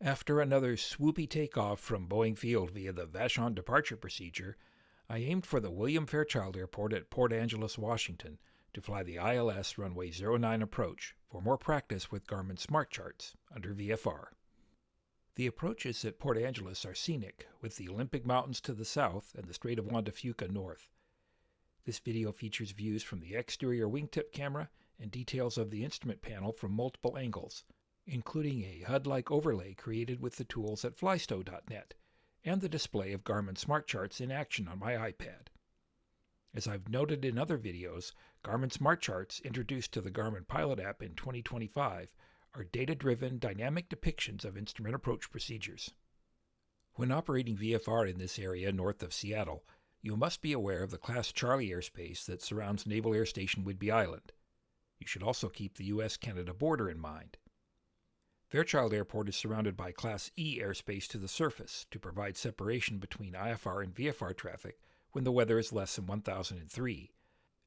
After another swoopy takeoff from Boeing Field via the Vashon Departure procedure, I aimed for the William Fairchild Airport at Port Angeles, Washington, to fly the ILS Runway 09 approach for more practice with Garmin SmartCharts under VFR. The approaches at Port Angeles are scenic, with the Olympic Mountains to the south and the Strait of Juan de Fuca north. This video features views from the exterior wingtip camera and details of the instrument panel from multiple angles, including a HUD-like overlay created with the tools at flystow.net, and the display of Garmin SmartCharts in action on my iPad. As I've noted in other videos, Garmin SmartCharts, introduced to the Garmin Pilot app in 2025, are data-driven, dynamic depictions of instrument approach procedures. When operating VFR in this area north of Seattle, you must be aware of the Class Charlie airspace that surrounds Naval Air Station Whidbey Island. You should also keep the U.S.-Canada border in mind. Fairchild Airport is surrounded by Class E airspace to the surface to provide separation between IFR and VFR traffic when the weather is less than 1003,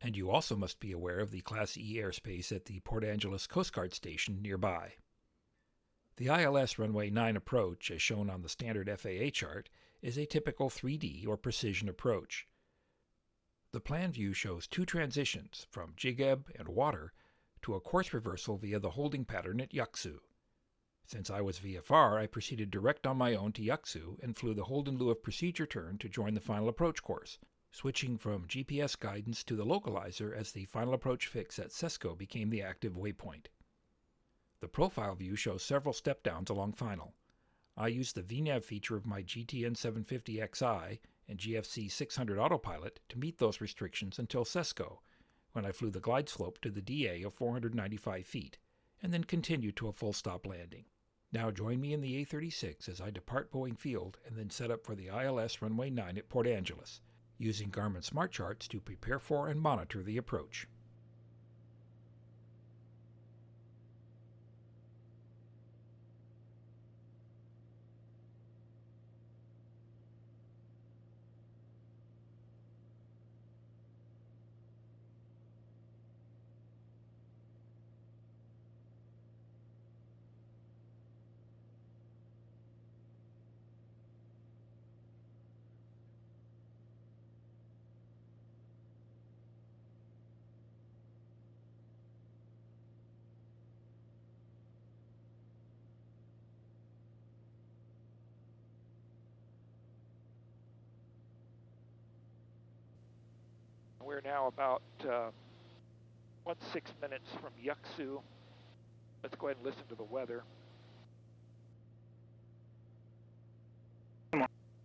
and you also must be aware of the Class E airspace at the Port Angeles Coast Guard station nearby. The ILS Runway 9 approach, as shown on the standard FAA chart, is a typical 3D or precision approach. The plan view shows two transitions from JIGEB and WATTR to a course reversal via the holding pattern at YUCSU. Since I was VFR, I proceeded direct on my own to YUCSU and flew the hold in lieu of procedure turn to join the final approach course, switching from GPS guidance to the localizer as the final approach fix at SESCO became the active waypoint. The profile view shows several step-downs along final. I used the VNAV feature of my GTN 750XI and GFC 600 autopilot to meet those restrictions until SESCO, when I flew the glide slope to the DA of 495 feet, and then continued to a full stop landing. Now join me in the A36 as I depart Boeing Field and then set up for the ILS Runway 9 at Port Angeles, using Garmin SmartCharts to prepare for and monitor the approach. We're now about 16 minutes from YUCSU. Let's go ahead and listen to the weather.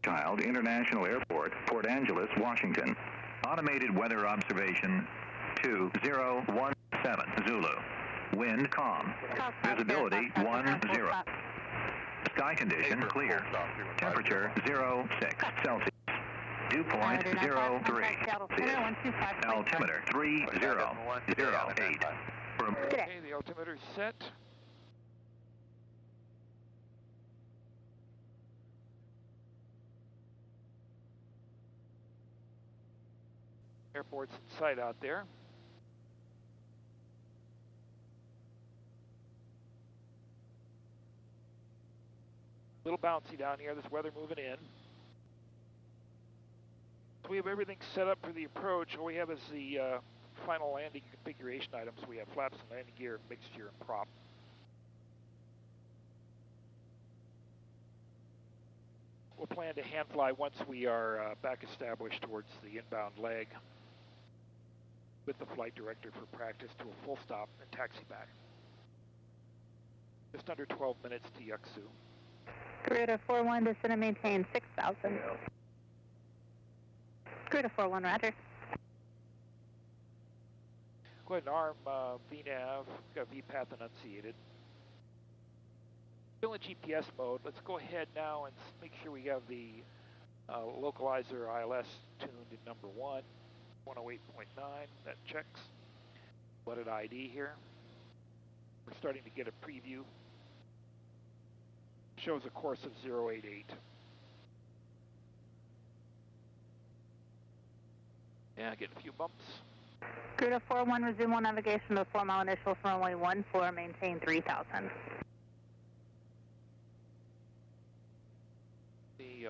Child International Airport, Port Angeles, Washington. Automated weather observation 2017 Zulu. Wind calm. Visibility 10. Sky condition clear. Temperature 06 Celsius. Dew point 03. Altimeter 3008. Okay, the altimeter's set. Airport's in sight out there. A little bouncy down here, this weather moving in. We have everything set up for the approach. All we have is the final landing configuration items. We have flaps and landing gear, mixture, and prop. We'll plan to hand fly once we are back established towards the inbound leg with the flight director for practice to a full stop and taxi back. Just under 12 minutes to YUCSU. Garuda 41, descend and maintain 6,000. Garuda 41, roger. Go ahead and arm VNAV, got VPath enunciated. Still in GPS mode. Let's go ahead now and make sure we have the localizer ILS tuned in number 1, 108.9. That checks. Let it ID here. We're starting to get a preview. Shows a course of 088. Yeah, getting a few bumps. Garuda 41, resume all navigation to 4 mile initial from runway 14, maintain 3,000.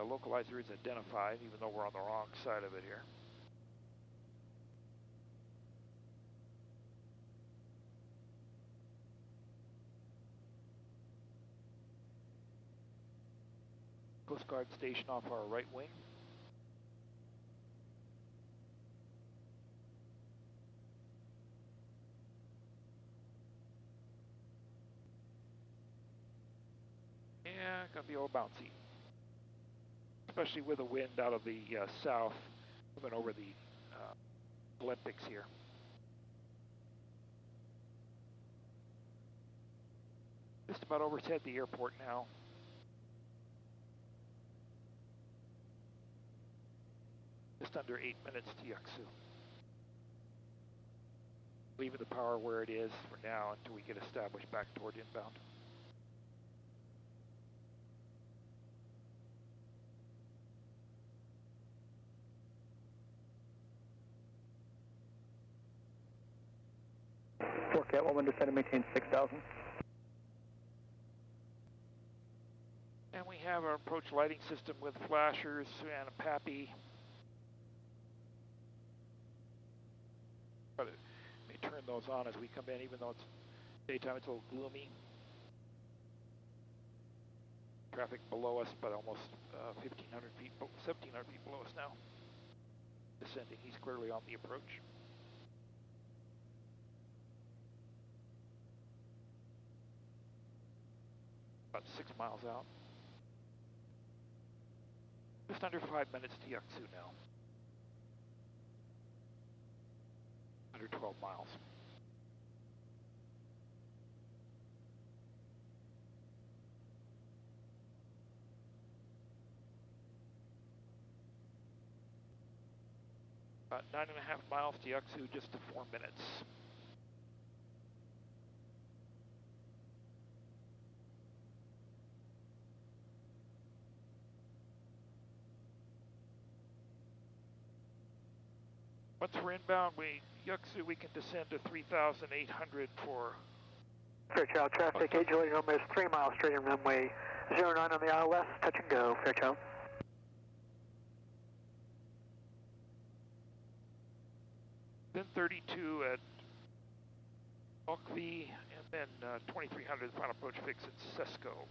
localizer is identified, even though we're on the wrong side of it here. Coast Guard station off our right wing. Yeah, gonna be a little bouncy, especially with the wind out of the south moving over the Olympics here. Just about overhead the airport now. Just under 8 minutes to YUCSU. Leaving the power where it is for now until we get established back toward inbound. Cat 11 descend and maintain 6,000. And we have our approach lighting system with flashers and a PAPI. But may turn those on as we come in, even though it's daytime, it's a little gloomy. Traffic below us, but almost 1,500 feet, 1,700 feet below us now. Descending, he's clearly on the approach. About 6 miles out. Just under 5 minutes to YUCSU now. Under 12 miles. About 9.5 miles to YUCSU, just to 4 minutes. Once we're inbound, YUCSU, we can descend to 3,800 for... Fairchild traffic, gauge number is 3 miles straight in runway 09 on the ILS, touch and go, Fairchild. Then 32 at V, and then 2,300, the final approach fix at SESCO.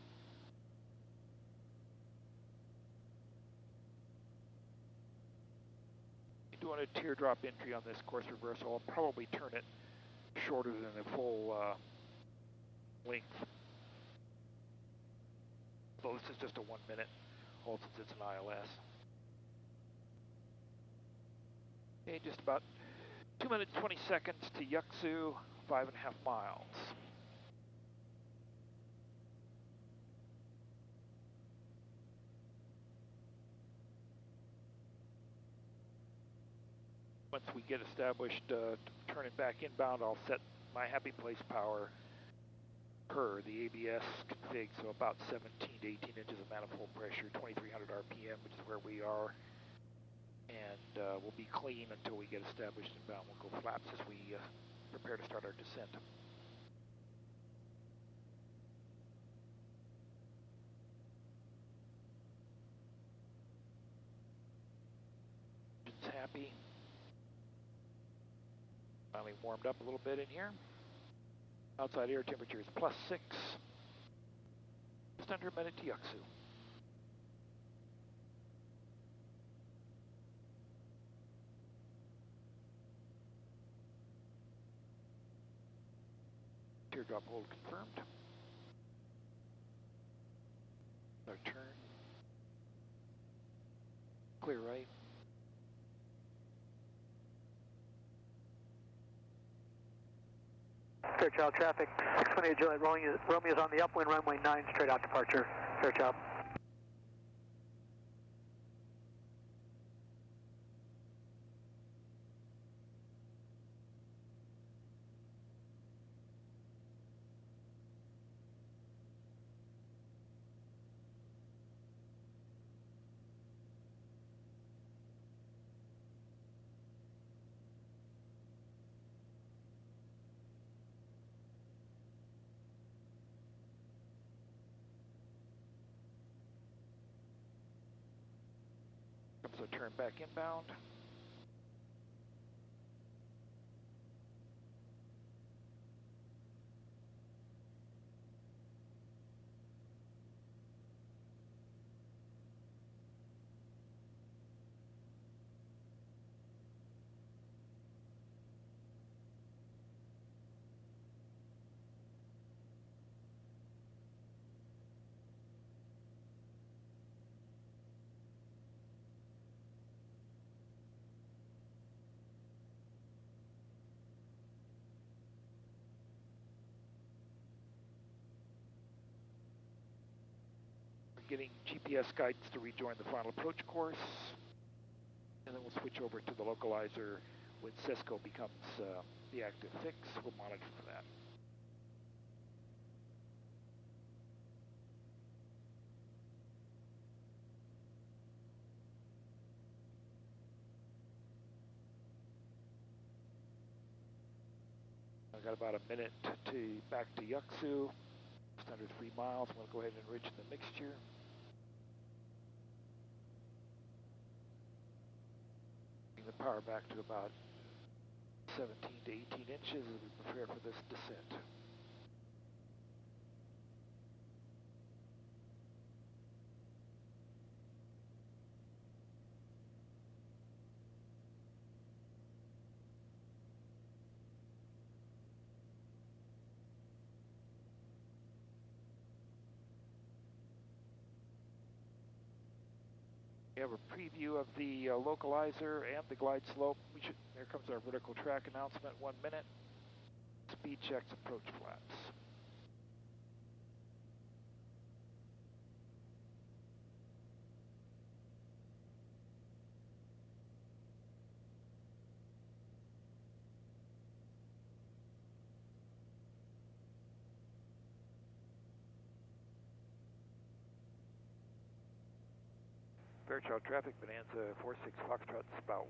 Doing a teardrop entry on this course reversal. I'll probably turn it shorter than the full length. Although this is just a 1 minute hold since it's an ILS. Okay, just about 2 minutes 20 seconds to YUCSU, 5.5 miles. Once we get established, turning back inbound, I'll set my happy place power per the ABS config, so about 17 to 18 inches of manifold pressure, 2,300 RPM, which is where we are. And we'll be clean until we get established inbound. We'll go flaps as we prepare to start our descent. Engine's happy. Finally warmed up a little bit in here. Outside air temperature is +6. Just under a minute to YUCSU. Teardrop hold confirmed. Our turn. Clear right. Fairchild traffic, 628 Juliet, Romeo's on the upwind runway 9, straight out departure, Fairchild. turn back inbound. Getting GPS guidance to rejoin the final approach course, and then we'll switch over to the localizer when SESCO becomes the active fix. We'll monitor for that. I've got about a minute to back to YUCSU, just under 3 miles. I'm going to go ahead and enrich the mixture. The power back to about 17 to 18 inches as we prepare for this descent. We have a preview of the localizer and the glide slope. There comes our vertical track announcement, 1 minute. Speed checks, approach flaps. Fairchild traffic, Bonanza 46 Foxtrot, about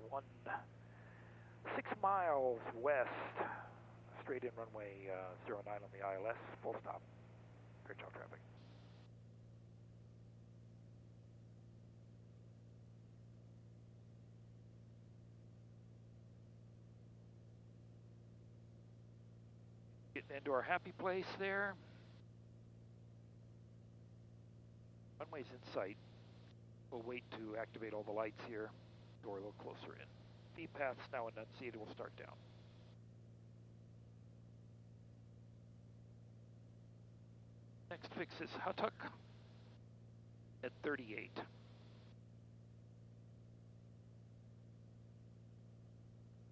6 miles west, straight in runway 09 on the ILS, full stop, Fairchild traffic. Getting into our happy place there. Runway's in sight. We'll wait to activate all the lights here, door a little closer in. V path's now enunciated, we'll start down. Next fix is HILPT at 38.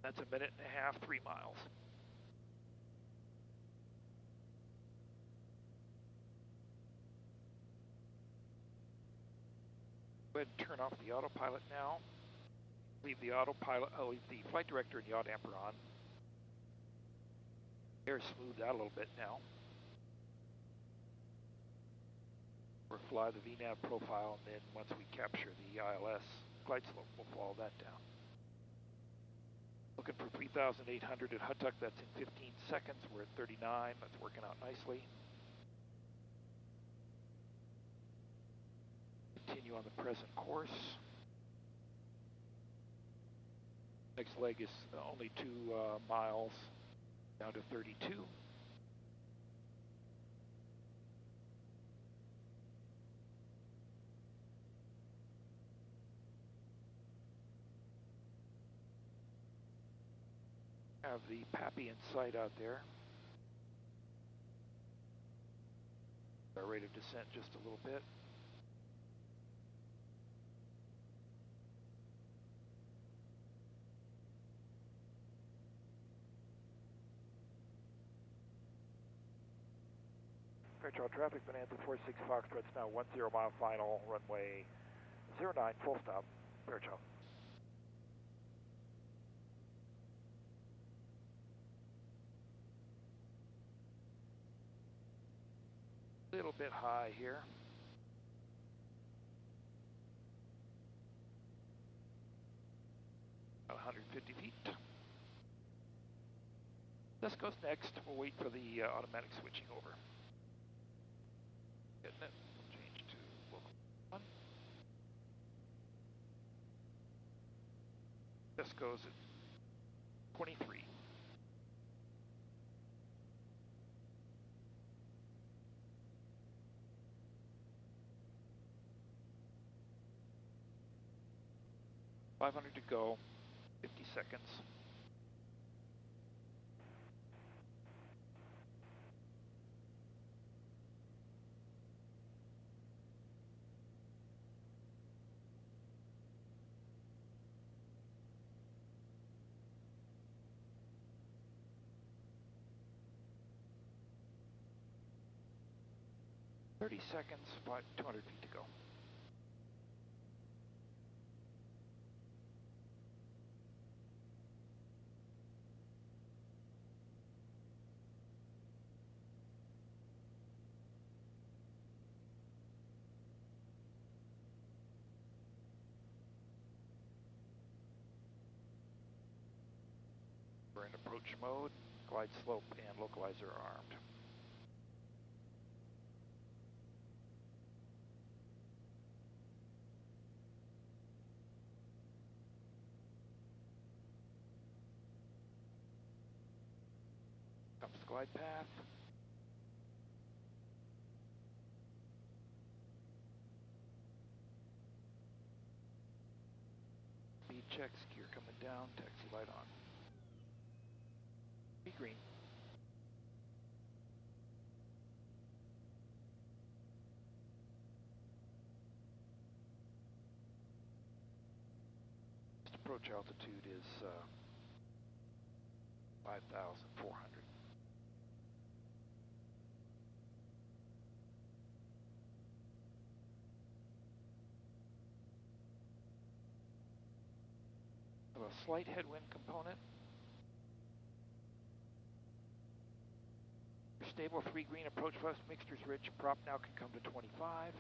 That's a minute and a half, 3 miles. Go ahead and turn off the autopilot now. Leave the autopilot, leave the flight director and yaw damper on. Air smoothed out a little bit now. We'll fly the VNAV profile, and then once we capture the ILS glide slope, we'll follow that down. Looking for 3,800 at HILPT, that's in 15 seconds. We're at 39, that's working out nicely. Continue on the present course. Next leg is only 2 miles down to 32. Have the PAPI in sight out there. Our rate of descent just a little bit. Fairchild traffic, Bonanza 46 Foxtrot's now 10 mile final, runway 09, full stop, Fairchild. A little bit high here. About 150 feet. SESCO's next. We'll wait for the automatic switching over. Getting it. We'll change to local 1. SESCO's at 23. $500 to go, 50 seconds. $30 seconds, 200 feet to go. We're in approach mode, glide slope and localizer are armed. Comes the glide path. Speed checks, gear coming down, taxi light on. Be green. Approach altitude is 5,400. Have a slight headwind component. Stable 3 green approach west, mixtures rich, prop now can come to 25.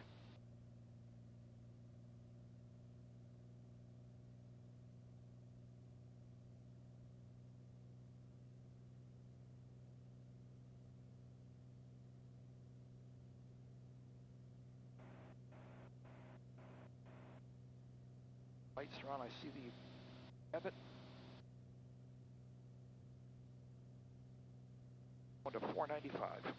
Lights are on, I see the Abbott. Going to 495.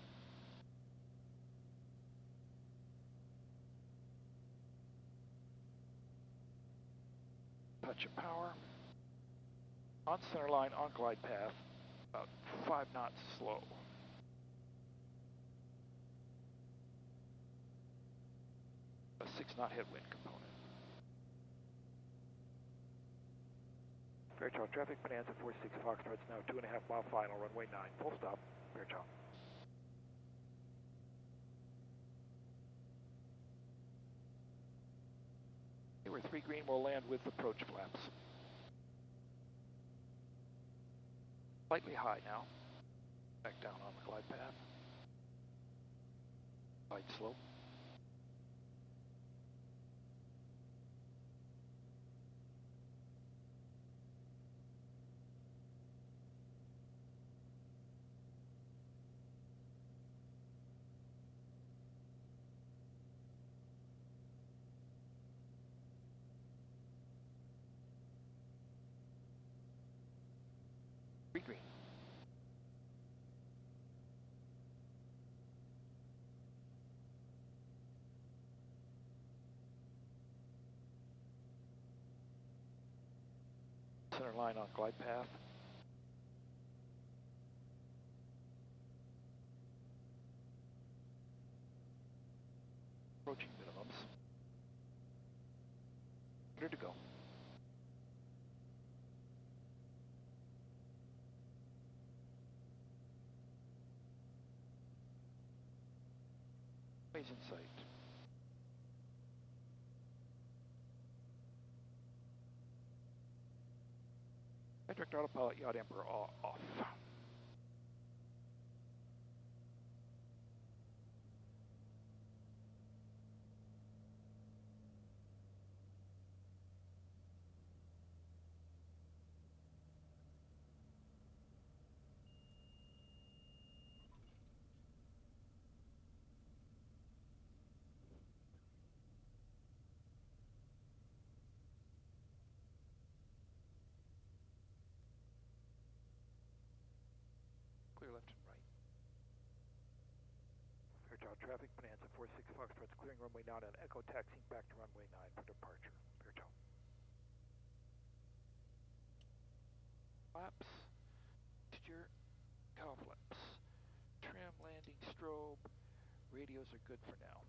Touch of power. On center line, on glide path, about 5 knots slow. A 6-knot headwind component. Fairchild traffic, Bonanza 46 Foxtrot's now 2.5 mile final, runway 9, full stop, Fairchild. We're 3 green, we'll land with approach flaps. Slightly high now. Back down on the glide path. Glide slope. Green. Center line on glide path. Approaching minimums. 100 to go. In sight. Direct autopilot yacht Emperor off. Fairchild traffic, Bonanza 46 Foxtrot's clearing runway 9 and Echo taxiing back to runway 9 for departure. Fairchild. Flaps, texture, cow flaps, trim, landing, strobe, radios are good for now.